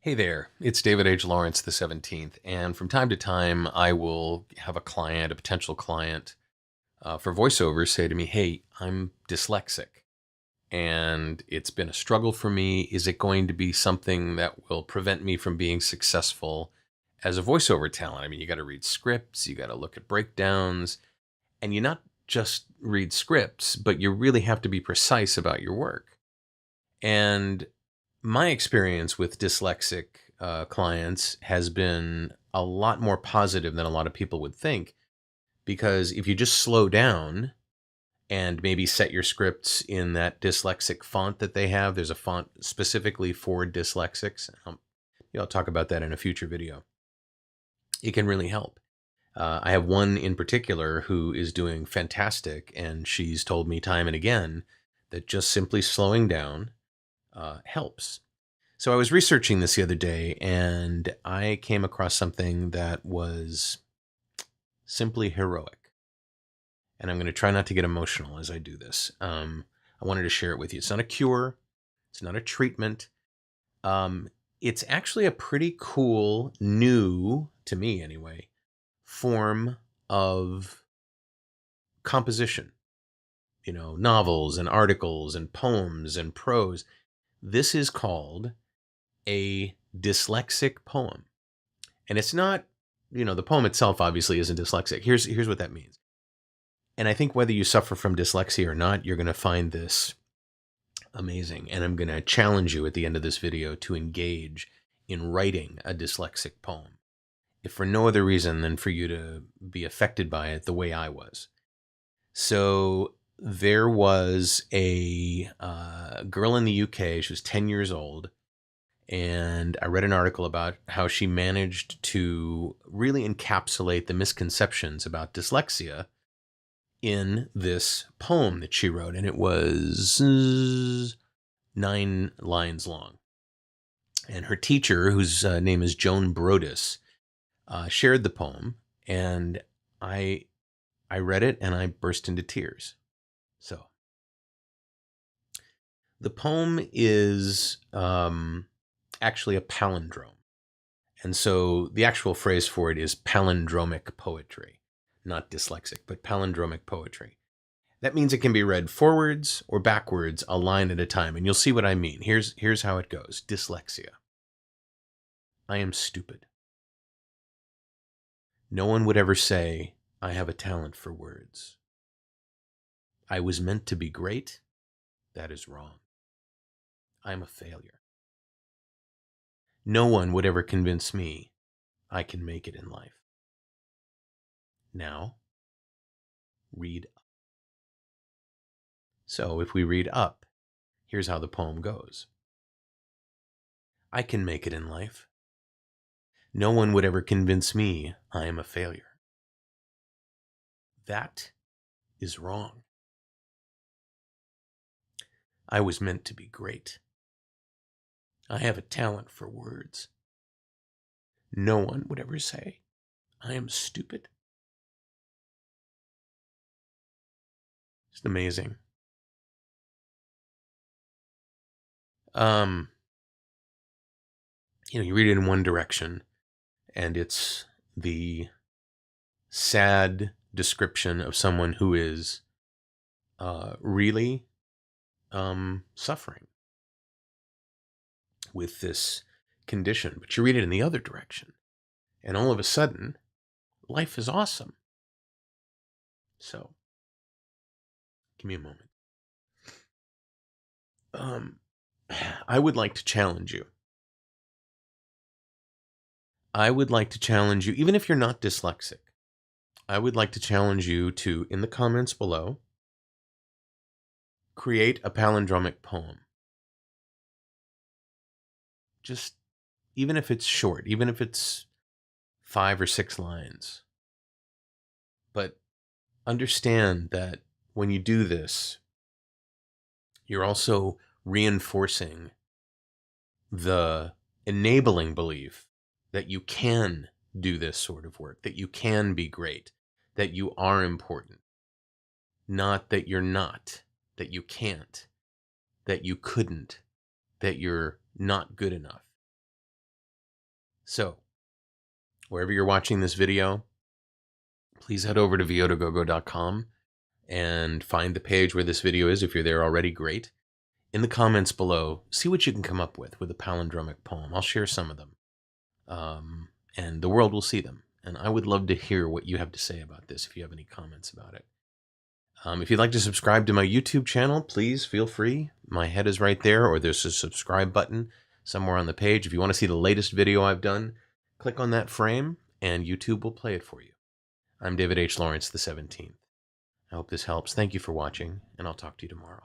Hey there, it's David H. Lawrence the 17th, and from time to time I will have a potential client for voiceover say to me, hey, I'm dyslexic, and it's been a struggle for me. Is it going to be something that will prevent me from being successful as a voiceover talent? I mean, you got to read scripts, you got to look at breakdowns, and you not just read scripts, but you really have to be precise about your work. And my experience with dyslexic clients has been a lot more positive than a lot of people would think, because if you just slow down and maybe set your scripts in that dyslexic font that they have, there's a font specifically for dyslexics. I'll talk about that in a future video. It can really help. I have one in particular who is doing fantastic, and she's told me time and again that just simply slowing down helps. So I was researching this the other day, and I came across something that was simply heroic. And I'm going to try not to get emotional as I do this. I wanted to share it with you. It's not a cure. It's not a treatment. It's actually a pretty cool, new, to me anyway, form of composition. You know, novels and articles and poems and prose. This is called a dyslexic poem. And it's not, the poem itself obviously isn't dyslexic. Here's what that means. And I think whether you suffer from dyslexia or not, you're going to find this amazing. And I'm going to challenge you at the end of this video to engage in writing a dyslexic poem, if for no other reason than for you to be affected by it the way I was. So there was a girl in the UK. She was 10 years old. And I read an article about how she managed to really encapsulate the misconceptions about dyslexia in this poem that she wrote. And it was 9 lines long. And her teacher, whose name is Joan Brodus, shared the poem. And I read it and I burst into tears. So the poem is actually a palindrome. And so the actual phrase for it is palindromic poetry, not dyslexic, but palindromic poetry. That means it can be read forwards or backwards, a line at a time. And you'll see what I mean. Here's how it goes. Dyslexia. I am stupid. No one would ever say I have a talent for words. I was meant to be great. That is wrong. I'm a failure. No one would ever convince me I can make it in life. Now, read up. So if we read up, here's how the poem goes. I can make it in life. No one would ever convince me I am a failure. That is wrong. I was meant to be great. I have a talent for words. No one would ever say I am stupid. It's amazing. You read it in one direction, and it's the sad description of someone who is really suffering with this condition. But you read it in the other direction, and all of a sudden, life is awesome. So, give me a moment. I would like to challenge you. I would like to challenge you, even if you're not dyslexic, I would like to challenge you to, in the comments below, create a palindromic poem. Just, even if it's short, even if it's 5 or 6 lines. But understand that when you do this, you're also reinforcing the enabling belief that you can do this sort of work, that you can be great, that you are important. Not that you're not, that you can't, that you couldn't, that you're not good enough. So, wherever you're watching this video, please head over to votogogo.com and find the page where this video is. If you're there already, great. In the comments below, see what you can come up with a palindromic poem. I'll share some of them. And the world will see them. And I would love to hear what you have to say about this if you have any comments about it. If you'd like to subscribe to my YouTube channel, please feel free. My head is right there, or there's a subscribe button somewhere on the page. If you want to see the latest video I've done, click on that frame and YouTube will play it for you. I'm David H. Lawrence, the 17th. I hope this helps. Thank you for watching, and I'll talk to you tomorrow.